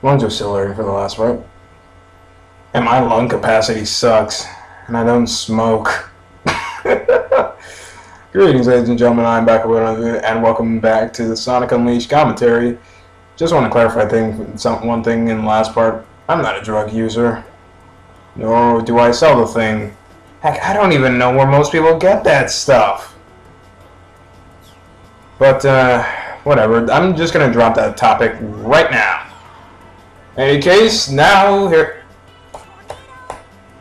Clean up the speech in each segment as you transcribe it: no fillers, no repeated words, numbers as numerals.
Lungs are still hurting for the last part. And my lung capacity sucks. And I don't smoke. Greetings, ladies and gentlemen. I'm back with another, and welcome back to the Sonic Unleashed commentary. Just want to clarify one thing in the last part. I'm not a drug user. Nor do I sell the thing. Heck, I don't even know where most people get that stuff. But, whatever. I'm just going to drop that topic right now. In any case, now here...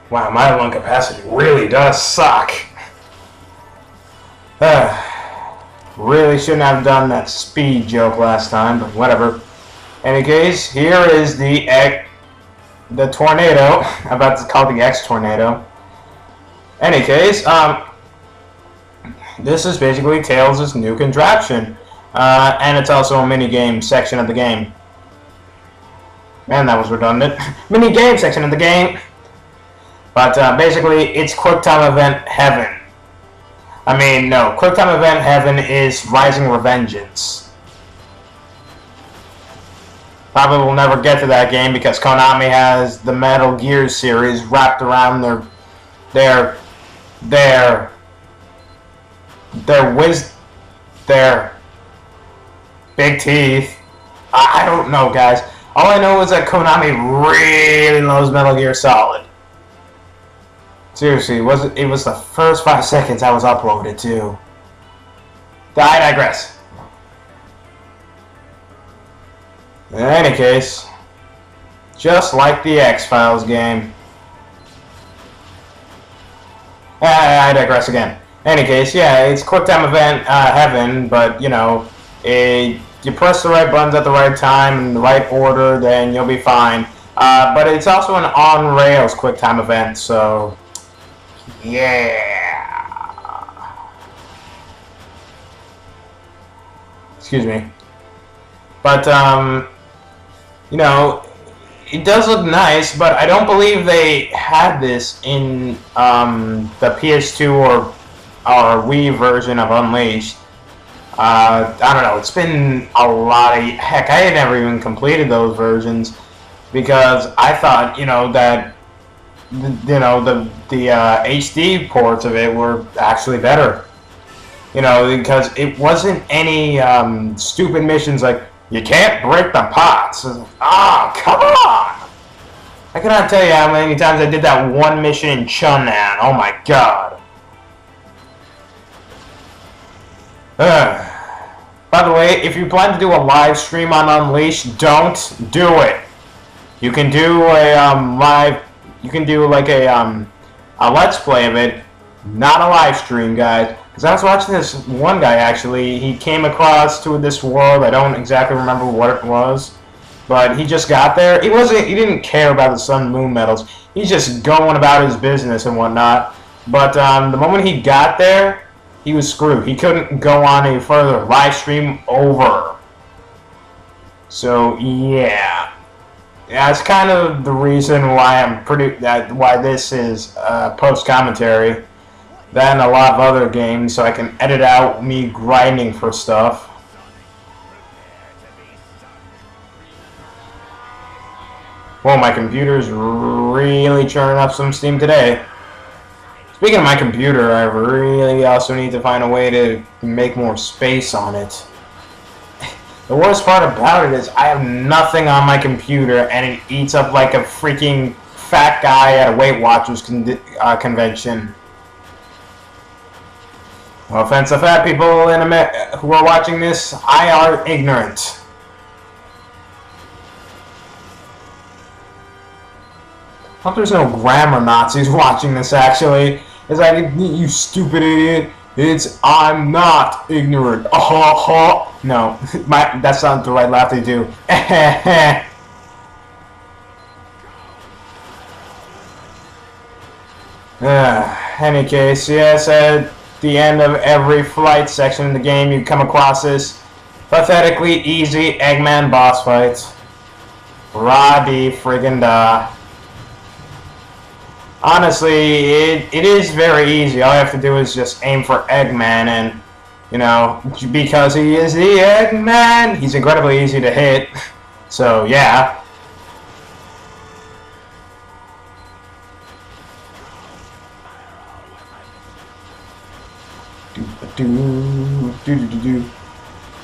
Wow, my lung capacity really does suck. Really shouldn't have done that speed joke last time, but whatever. In any case, here is the tornado. I'm about to call it the X tornado. Any case, this is basically Tails' new contraption, and it's also a mini game section of the game. Man, that was redundant. Mini game section of the game. But basically, it's QuickTime Event Heaven. I mean, no, QuickTime Event Heaven is Rising Revengeance. Probably will never get to that game because Konami has the Metal Gear series wrapped around their big teeth. I don't know, guys. All I know is that Konami really loves Metal Gear Solid. Seriously, it was the first 5 seconds I was uploaded to. I digress. In any case, just like the X-Files game. I digress again. In any case, yeah, it's QuickTime Event Heaven, but you know, you press the right buttons at the right time in the right order, then you'll be fine. But it's also an on-rails QuickTime event, so yeah. Excuse me. But you know, it does look nice, but I don't believe they had this in the PS2 or Wii version of Unleashed. I don't know, it's been a lot of... Heck, I had never even completed those versions because I thought, you know, that the HD ports of it were actually better. You know, because it wasn't any stupid missions like, you can't break the pots. Ah, come on! I cannot tell you how many times I did that one mission in Chunnan. Oh my god. By the way, if you plan to do a live stream on Unleashed, don't do it. You can do a like a let's play of it, not a live stream, guys. Because I was watching this one guy actually. He came across to this world. I don't exactly remember what it was, but he just got there. He didn't care about the sun and moon medals. He's just going about his business and whatnot. But the moment he got there, he was screwed. He couldn't go on any further. Live stream over. So yeah, that's kind of the reason why why this is post commentary than a lot of other games, so I can edit out me grinding for stuff. Well, my computer's really churning up some steam today. Speaking of my computer, I really also need to find a way to make more space on it. The worst part about it is I have nothing on my computer and it eats up like a freaking fat guy at a Weight Watchers convention. No offense to fat people who are watching this, I are ignorant. I hope there's no grammar Nazis watching this actually. It's like, you stupid idiot. It's, I'm not ignorant. No, that's not the right laugh to do. Any case, yes, at the end of every flight section in the game, you come across this pathetically easy Eggman boss fight. Ra-dee friggin' da. Honestly, it is very easy. All you have to do is just aim for Eggman, and, you know, because he is the Eggman, he's incredibly easy to hit. So, yeah.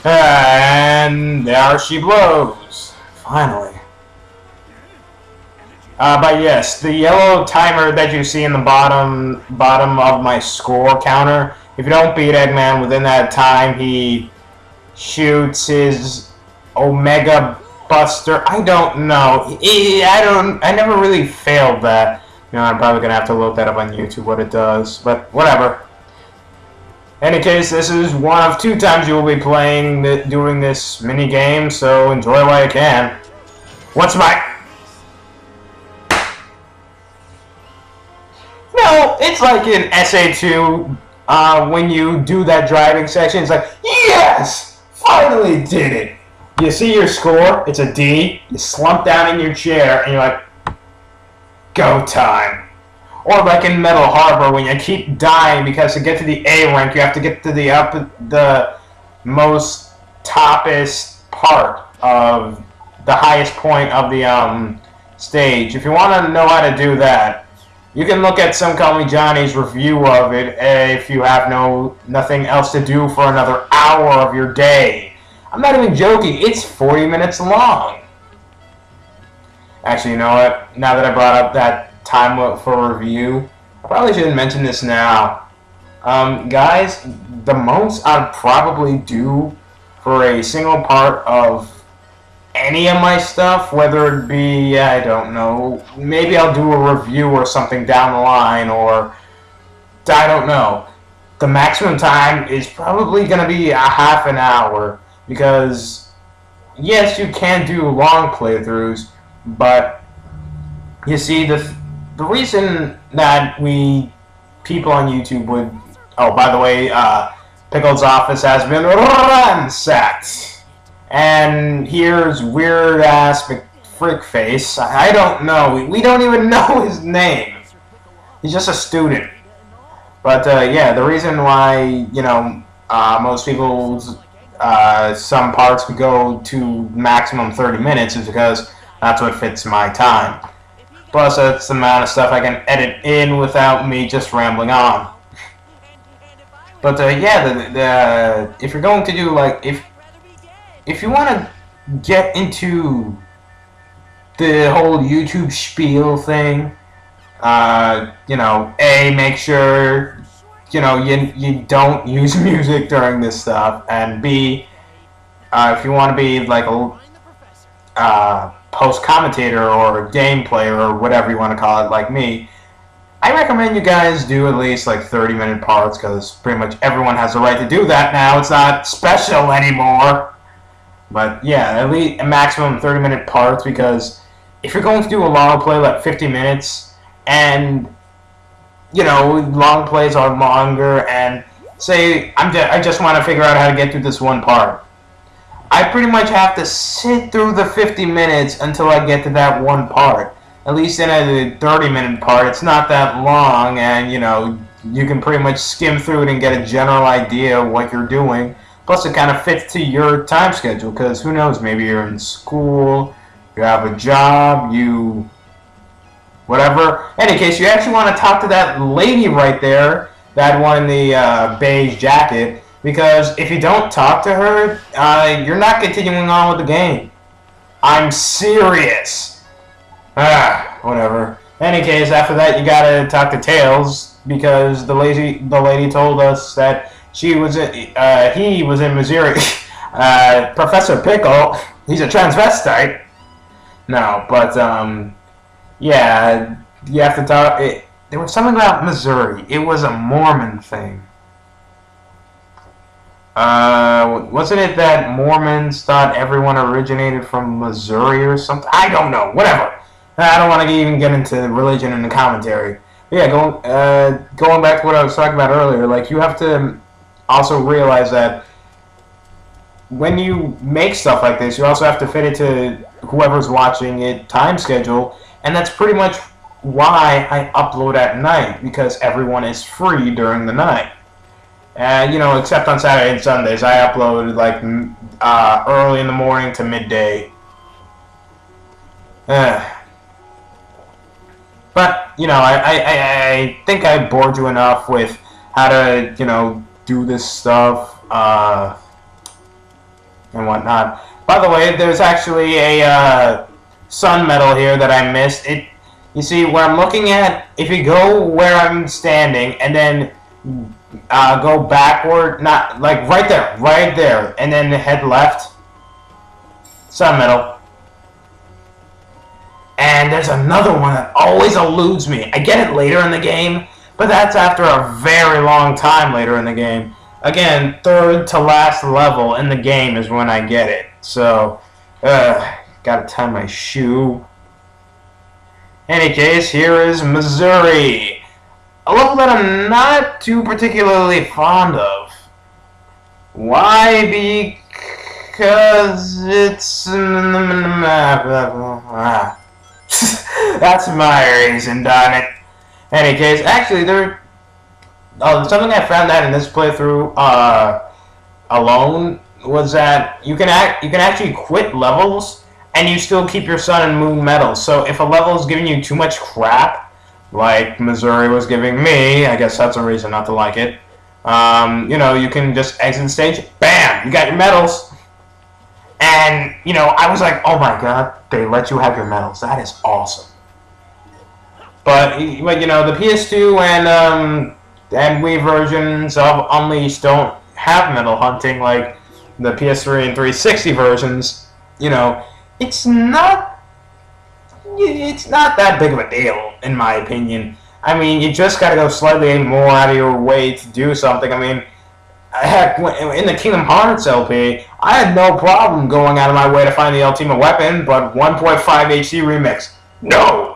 And there she blows. Finally. But yes, the yellow timer that you see in the bottom of my score counter, if you don't beat Eggman within that time, he shoots his Omega Buster. I don't know. I never really failed that. You know, I'm probably gonna have to look that up on YouTube what it does, but whatever. In any case, this is one of 2 times you will be playing doing this mini game, so enjoy while you can. What's my? No, it's like in SA2 when you do that driving section. It's like, yes, finally did it. You see your score, it's a D. You slump down in your chair, and you're like, go time. Or like in Metal Harbor, when you keep dying because to get to the A rank, you have to get to the most toppest part of the highest point of the stage. If you want to know how to do that, you can look at Some Call Me Johnny's review of it if you have nothing else to do for another hour of your day. I'm not even joking, it's 40 minutes long. Actually, you know what? Now that I brought up that time for review, I probably shouldn't mention this now. Guys, the most I'd probably do for a single part of any of my stuff, whether it be, I don't know, maybe I'll do a review or something down the line, or I don't know. The maximum time is probably going to be a half an hour, because yes, you can do long playthroughs, but you see, the reason that people on YouTube would, oh, by the way, Pickle's office has been ransacked. And here's weird-ass McFrickface. I don't know. We don't even know his name. He's just a student. But, yeah, the reason why, you know, most people's, some parts could go to maximum 30 minutes is because that's what fits my time. Plus, that's the amount of stuff I can edit in without me just rambling on. But, yeah, if you're going to do, like, if you want to get into the whole YouTube spiel thing, you know, A, make sure, you know, you don't use music during this stuff, and B, if you want to be like a post-commentator or a game player or whatever you want to call it, like me, I recommend you guys do at least like 30-minute parts, because pretty much everyone has the right to do that now. It's not special anymore. But yeah, at least a maximum 30-minute parts, because if you're going to do a long play like 50 minutes, and you know, long plays are longer, and say I just want to figure out how to get through this one part, I pretty much have to sit through the 50 minutes until I get to that one part. At least in a 30-minute part, it's not that long, and you know, you can pretty much skim through it and get a general idea of what you're doing. Plus, it kind of fits to your time schedule, because who knows, maybe you're in school, you have a job, you... whatever. In any case, you actually want to talk to that lady right there, that one in the beige jacket, because if you don't talk to her, you're not continuing on with the game. I'm serious. Whatever. In any case, after that, you gotta talk to Tails, because the lady told us that he was in Mazuri. Professor Pickle, he's a transvestite. No, but yeah, you have to talk. There was something about Mazuri. It was a Mormon thing. Wasn't it that Mormons thought everyone originated from Mazuri or something? I don't know. Whatever. I don't want to even get into religion in the commentary. But yeah, going back to what I was talking about earlier, like, you have to also realize that when you make stuff like this, you also have to fit it to whoever's watching it time schedule, and that's pretty much why I upload at night, because everyone is free during the night. You know, except on Saturday and Sundays, I upload like early in the morning to midday. But, you know, I think I bored you enough with how to, you know, do this stuff and whatnot. By the way, there's actually a sun medal here that I missed. You see, where I'm looking at, if you go where I'm standing and then go backward, not like right there, and then head left, sun medal. And there's another one that always eludes me. I get it later in the game, but that's after a very long time later in the game. Again, third to last level in the game is when I get it. So, gotta tie my shoe. Any case, here is Mazuri. A level that I'm not too particularly fond of. Why? Because it's... That's my reason, darn it. Any case, actually, something I found out in this playthrough alone was that you can actually quit levels and you still keep your sun and moon medals. So if a level is giving you too much crap, like Mazuri was giving me, I guess that's a reason not to like it. You know, you can just exit the stage. Bam! You got your medals. And, you know, I was like, oh my god, they let you have your medals. That is awesome. But you know, the PS2 and Wii versions of Unleashed don't have medal hunting like the PS3 and 360 versions. You know, it's not that big of a deal, in my opinion. I mean, you just gotta go slightly more out of your way to do something. I mean, heck, in the Kingdom Hearts LP, I had no problem going out of my way to find the ultimate weapon, but 1.5 HD remix, no!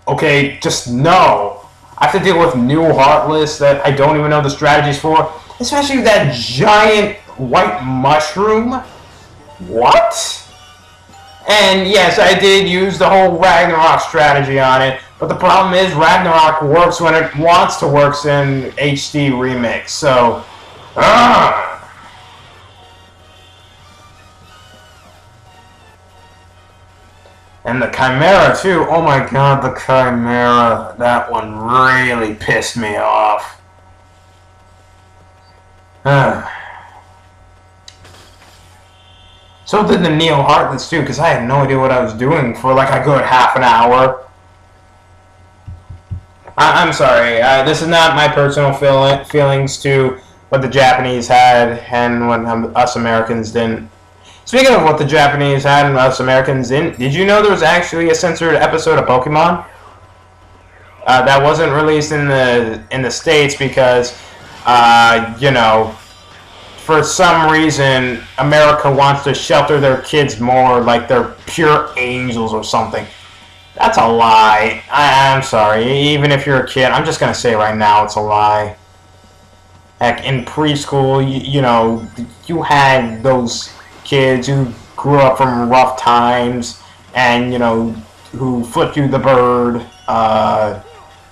Okay, just no. I have to deal with new Heartless that I don't even know the strategies for, especially that giant white mushroom. What? And yes, I did use the whole Ragnarok strategy on it, but the problem is Ragnarok works when it wants to work in HD remix, so... And the Chimera too. Oh my god, the Chimera. That one really pissed me off. So did the Neo Heartless too, because I had no idea what I was doing for like a good half an hour. I'm sorry. This is not my personal feelings to what the Japanese had and what us Americans didn't. Speaking of what the Japanese had and us Americans didn't, did you know there was actually a censored episode of Pokemon that wasn't released in the States because, you know, for some reason America wants to shelter their kids more like they're pure angels or something. That's a lie. I'm sorry. Even if you're a kid, I'm just gonna say right now it's a lie. Heck, in preschool, you know, you had those kids who grew up from rough times and, you know, who flipped you the bird,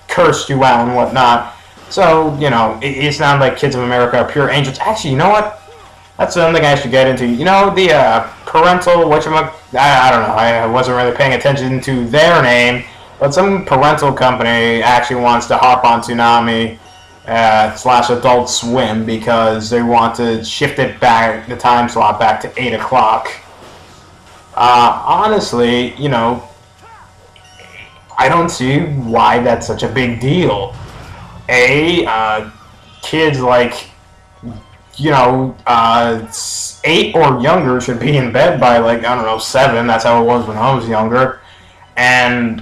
cursed you out and whatnot. So, you know, it's not like Kids of America are pure angels. Actually, you know what? That's something I should get into. You know, the parental, I don't know, I wasn't really paying attention to their name, but some parental company actually wants to hop on Toonami / Adult Swim because they want to shift it back, the time slot back to 8 o'clock. Honestly, you know, I don't see why that's such a big deal. Kids like, you know, 8 or younger should be in bed by, like, I don't know, 7. That's how it was when I was younger. And,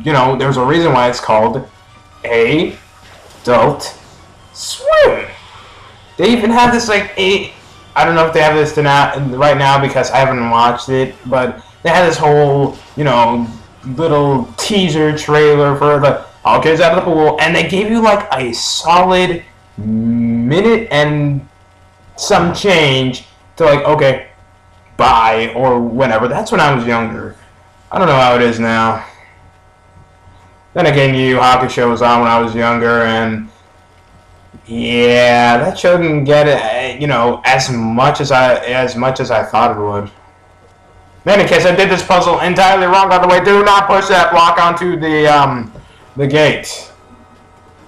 you know, there's a reason why it's called Adult Swim. They even have this, like, I don't know if they have this right now because I haven't watched it, but they had this whole, you know, little teaser trailer for the All Kids Out of the Pool, and they gave you, like, a solid minute and some change to, like, okay, bye, or whenever. That's when I was younger. I don't know how it is now. Then again, Yu Yu Hakusho was on when I was younger, and yeah, that show didn't get it, you know, as much as I thought it would. In any case, I did this puzzle entirely wrong, by the way. Do not push that block onto the gate.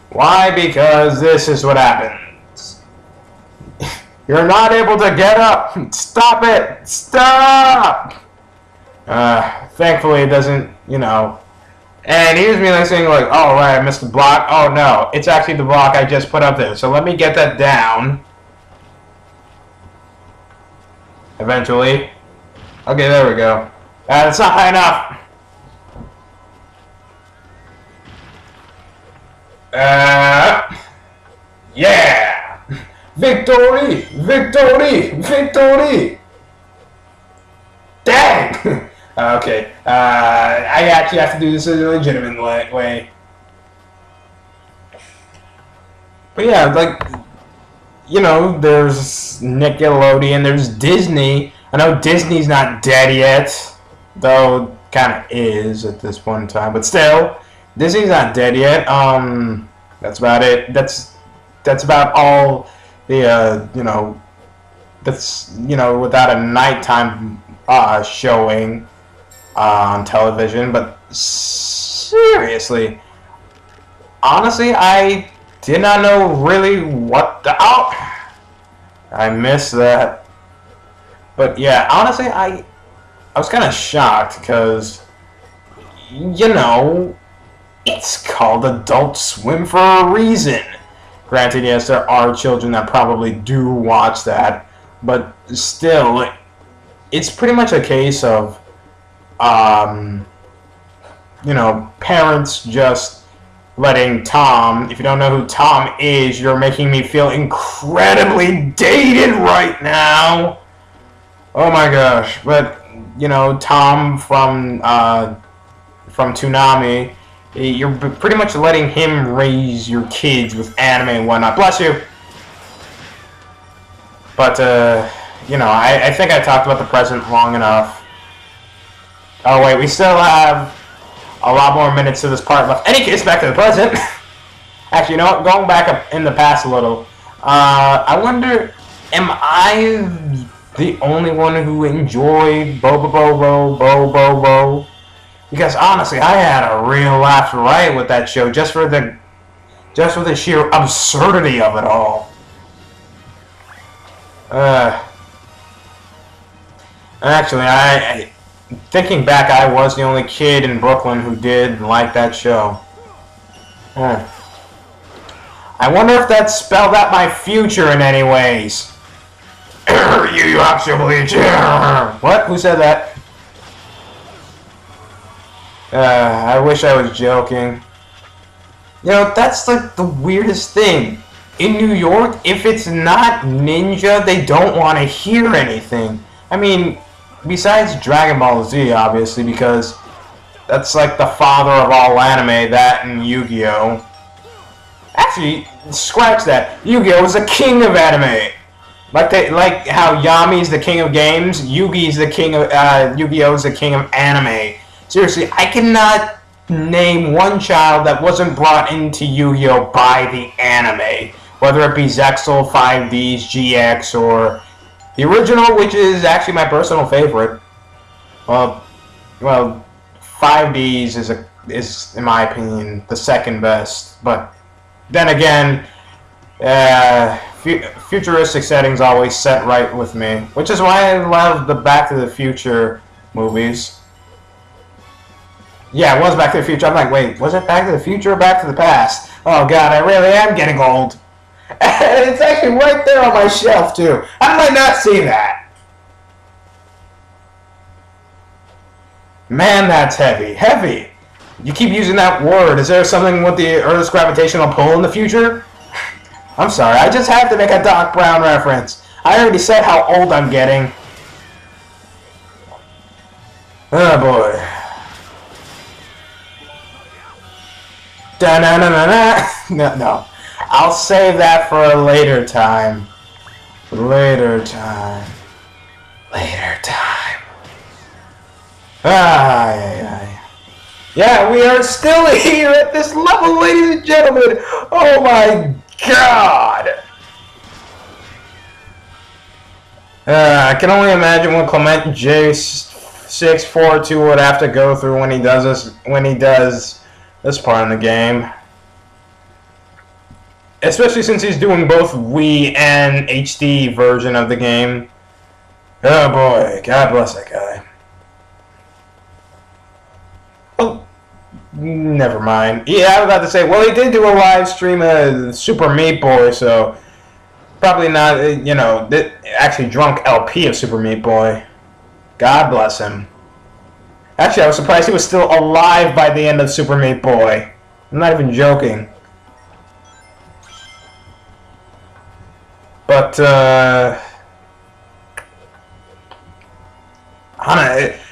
Why? Because this is what happens. You're not able to get up. Stop it. Stop. Thankfully, it doesn't, you know. And he was me saying like, oh, right, I missed the block. Oh, no. It's actually the block I just put up there. So let me get that down. Eventually. Okay, there we go. It's not high enough. Yeah! Victory! Victory! Victory! Dang! Okay, I actually have to do this in a legitimate way. But yeah, like, you know, there's Nickelodeon, there's Disney. I know Disney's not dead yet, though kind of is at this point in time, but still, Disney's not dead yet. That's about it. That's about all the, you know, that's, you know, without a nighttime showing on television. But seriously, honestly, I did not know really what the... Oh! I missed that. But yeah, honestly, I was kind of shocked because, you know, it's called Adult Swim for a reason. Granted, yes, there are children that probably do watch that, but still, it's pretty much a case of, you know, parents just letting Tom, if you don't know who Tom is, you're making me feel incredibly dated right now. Oh my gosh, but, you know, Tom from Toonami, you're pretty much letting him raise your kids with anime and whatnot. Bless you! But, you know, I think I talked about the present long enough. Oh wait, we still have a lot more minutes to this part left. Any case, back to the present. Actually, you know what? Going back up in the past a little, I wonder, am I the only one who enjoyed Bo? Because honestly, I had a real laugh right with that show just for the sheer absurdity of it all. Actually, I thinking back, I was the only kid in Brooklyn who did like that show. I wonder if that spelled out my future in any ways. You actually... What? Who said that? I wish I was joking. You know, that's like the weirdest thing. In New York, if it's not ninja, they don't want to hear anything. I mean, besides Dragon Ball Z, obviously, because that's like the father of all anime, that and Yu-Gi-Oh! Actually, scratch that. Yu-Gi-Oh! is the king of anime. Like how Yami's the king of games, Yu-Gi-Oh's the king of Yu-Gi-Oh's the king of anime. Seriously, I cannot name one child that wasn't brought into Yu-Gi-Oh! by the anime, whether it be Zexal, 5Ds, GX, or the original, which is actually my personal favorite. Well, 5Ds is in my opinion the second best, but then again, futuristic settings always set right with me, which is why I love the Back to the Future movies. Yeah, it was Back to the Future. I'm like, wait, was it Back to the Future or Back to the Past? Oh god, I really am getting old. And it's actually right there on my shelf, too. How did I not see that? Man, that's heavy. Heavy! You keep using that word. Is there something with the Earth's gravitational pull in the future? I'm sorry, I just have to make a Doc Brown reference. I already said how old I'm getting. Oh boy. Da-na-na-na-na. No. I'll save that for a later time. Later time. Yeah, we are still here at this level, ladies and gentlemen. Oh my god. I can only imagine what Clement J642 would have to go through when he does this part in the game. Especially since he's doing both Wii and HD version of the game. Oh boy, God bless that guy. Oh, never mind. Yeah, I was about to say, well, he did do a live stream of Super Meat Boy, so probably not, you know, actually drunk LP of Super Meat Boy. God bless him. Actually, I was surprised he was still alive by the end of Super Meat Boy. I'm not even joking. But,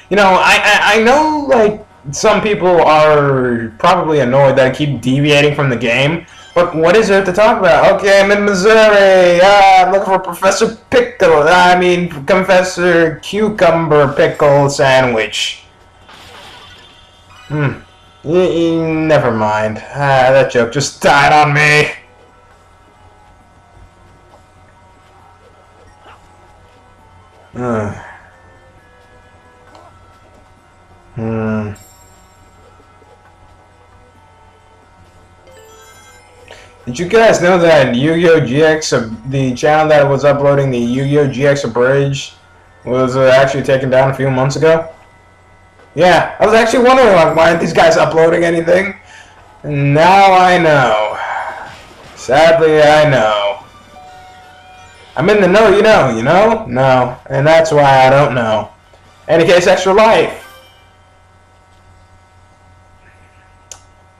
you know, I know, like, some people are probably annoyed that I keep deviating from the game, but what is there to talk about? Okay, I'm in Mazuri. I'm looking for Professor Pickle. I mean, Professor Cucumber Pickle Sandwich. Never mind. That joke just died on me. Did you guys know that Yu-Gi-Oh! GX, the channel that was uploading the Yu-Gi-Oh! GX Abridged, was actually taken down a few months ago? Yeah, I was actually wondering, like, why aren't these guys uploading anything? And now I know. Sadly, I know. I'm in the know, you know? No. And that's why I don't know. Any case, Extra Life.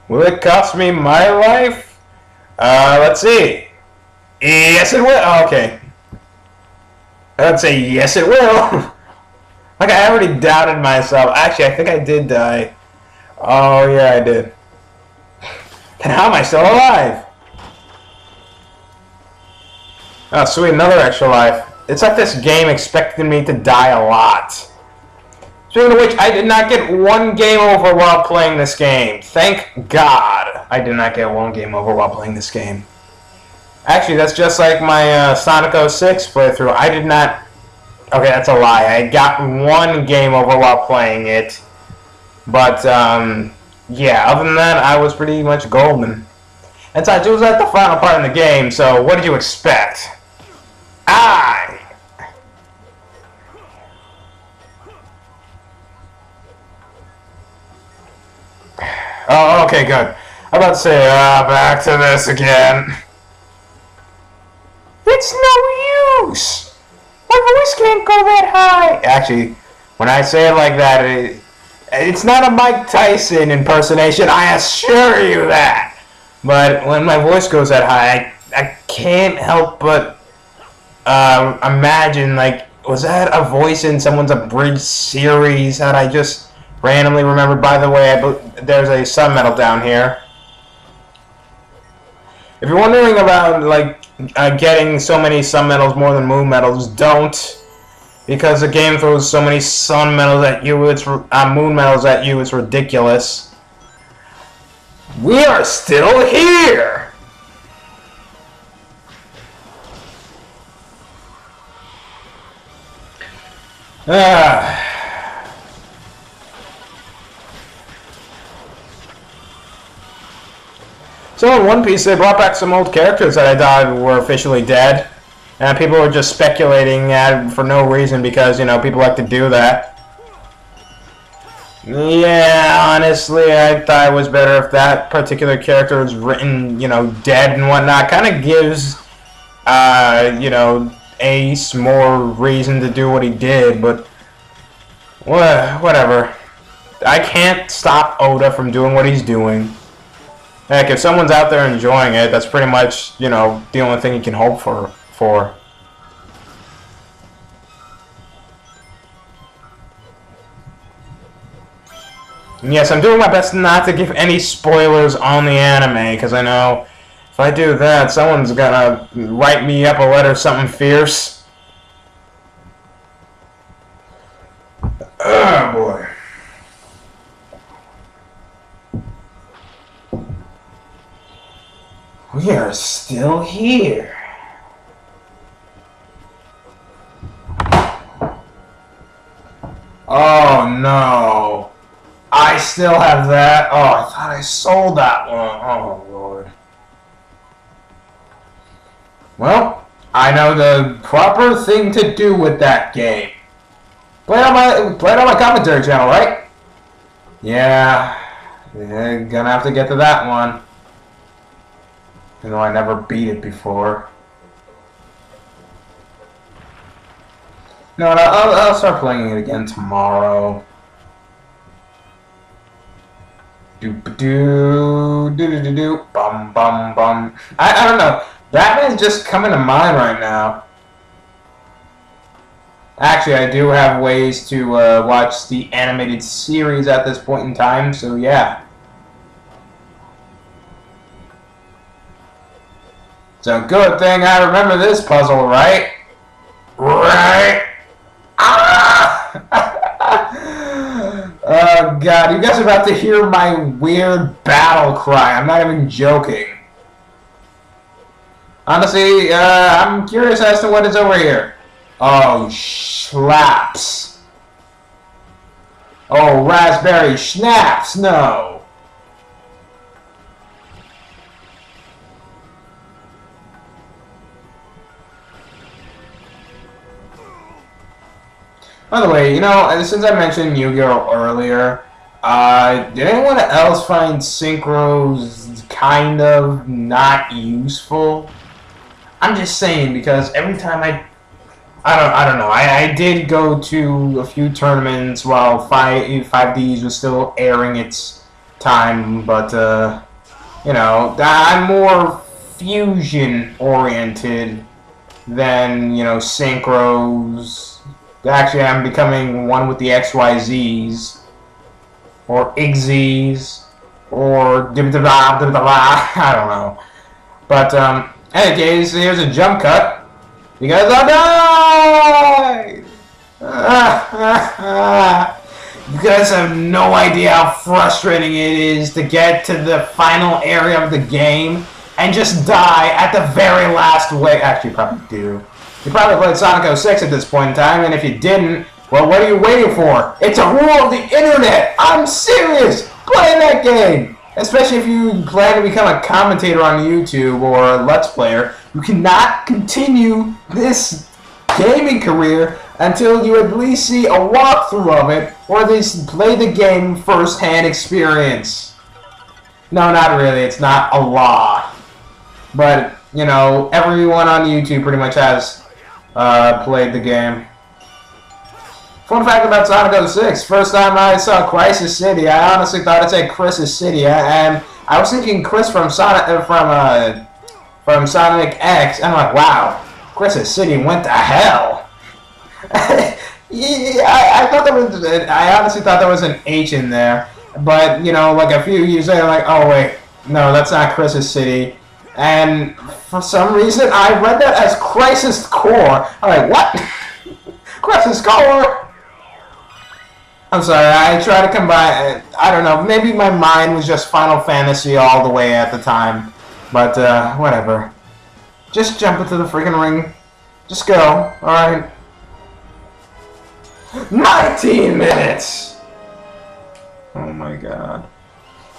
Will it cost me my life? Let's see. Yes, it will. Oh, okay. I'd say yes, it will. Like, I already doubted myself. Actually, I think I did die. Oh, yeah, I did. And how am I still alive? Oh, sweet, another extra life. It's like this game expected me to die a lot. Speaking of which, I did not get one game over while playing this game. Thank God I did not get one game over while playing this game. Actually, that's just like my Sonic 06 playthrough. I did not... Okay, that's a lie. I got one game over while playing it. But, yeah, other than that, I was pretty much golden. And besides, it was at the final part in the game, so what did you expect? Oh, okay, good. I'm about to say, back to this again. It's no use! My voice can't go that high! Actually, when I say it like that, it's not a Mike Tyson impersonation, I assure you that! But when my voice goes that high, I can't help but imagine, like, was that a voice in someone's abridged series that I just randomly remembered? By the way, there's a sun medal down here. If you're wondering about, like, getting so many sun medals more than moon medals, don't. Because the game throws so many sun medals at you, moon medals at you, it's ridiculous. We are still here! So in One Piece, they brought back some old characters that I thought were officially dead. And people were just speculating for no reason because, you know, people like to do that. Yeah, honestly, I thought it was better if that particular character was written, you know, dead and whatnot. Kind of gives, you know, Ace more reason to do what he did, but whatever. I can't stop Oda from doing what he's doing. Heck, if someone's out there enjoying it, that's pretty much, you know, the only thing you can hope for. And yes, I'm doing my best not to give any spoilers on the anime, because I know if I do that, someone's gonna write me up a letter something fierce. Oh boy. We are still here. Oh no. I still have that. Oh, I thought I sold that one. Oh Lord. Well, I know the proper thing to do with that game. Play it on my commentary channel, right? Yeah, gonna have to get to that one. Even though I never beat it before. No, I'll start playing it again tomorrow. Do bum bum bum. I don't know. Batman's just coming to mind right now. Actually, I do have ways to watch the animated series at this point in time, so yeah. It's a good thing I remember this puzzle, right? Right? Ah! Oh god, you guys are about to hear my weird battle cry. I'm not even joking. Honestly, I'm curious as to what is over here. Oh, schlaps. Oh, raspberry schnapps, no. By the way, you know, since I mentioned Yu-Gi-Oh! Earlier, did anyone else find synchros kind of not useful? I'm just saying, because every time I don't know, I did go to a few tournaments while 5Ds was still airing its time, but, you know, I'm more fusion-oriented than, you know, synchros. Actually, I'm becoming one with the XYZs, or IGZs, or I don't know. But, anyways, here's a jump cut, because I died! You guys have no idea how frustrating it is to get to the final area of the game and just die at the very last way. Actually, you probably do. You probably played Sonic 06 at this point in time, and if you didn't, well, what are you waiting for? It's a rule of the internet! I'm serious! Play that game! Especially if you plan to become a commentator on YouTube or a Let's Player, you cannot continue this gaming career until you at least see a walkthrough of it, or at least play the game first-hand experience. No, not really. It's not a law. But, you know, everyone on YouTube pretty much has played the game. Fun fact about Sonic 06, first time I saw Crisis City, I honestly thought it said Chris's City, and I was thinking Chris from Sonic X, and I'm like, wow, Chris's City went to hell. Yeah, I honestly thought there was an H in there, but, you know, like a few years later, I'm like, oh wait, no, that's not Chris's City. And for some reason, I read that as Crisis Core. I'm like, what? Crisis Core? I'm sorry, I try to combine, I don't know, maybe my mind was just Final Fantasy all the way at the time. But, whatever. Just jump into the freaking ring. Just go, alright? 19 minutes! Oh my god.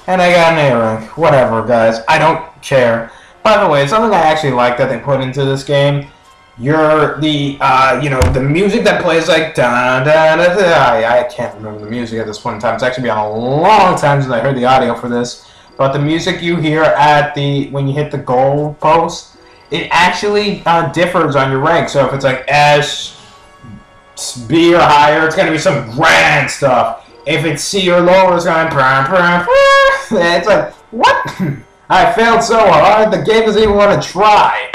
And I got an A rank. Whatever, guys. I don't care. By the way, something I actually like that they put into this game, you know, the music that plays like da da da da. I can't remember the music at this point in time. It's actually been a long time since I heard the audio for this. But the music you hear at when you hit the goal post, it actually differs on your rank. So if it's like S, B or higher, it's gonna be some grand stuff. If it's C or lower, it's going it's like, what? I failed so hard, the game doesn't even want to try.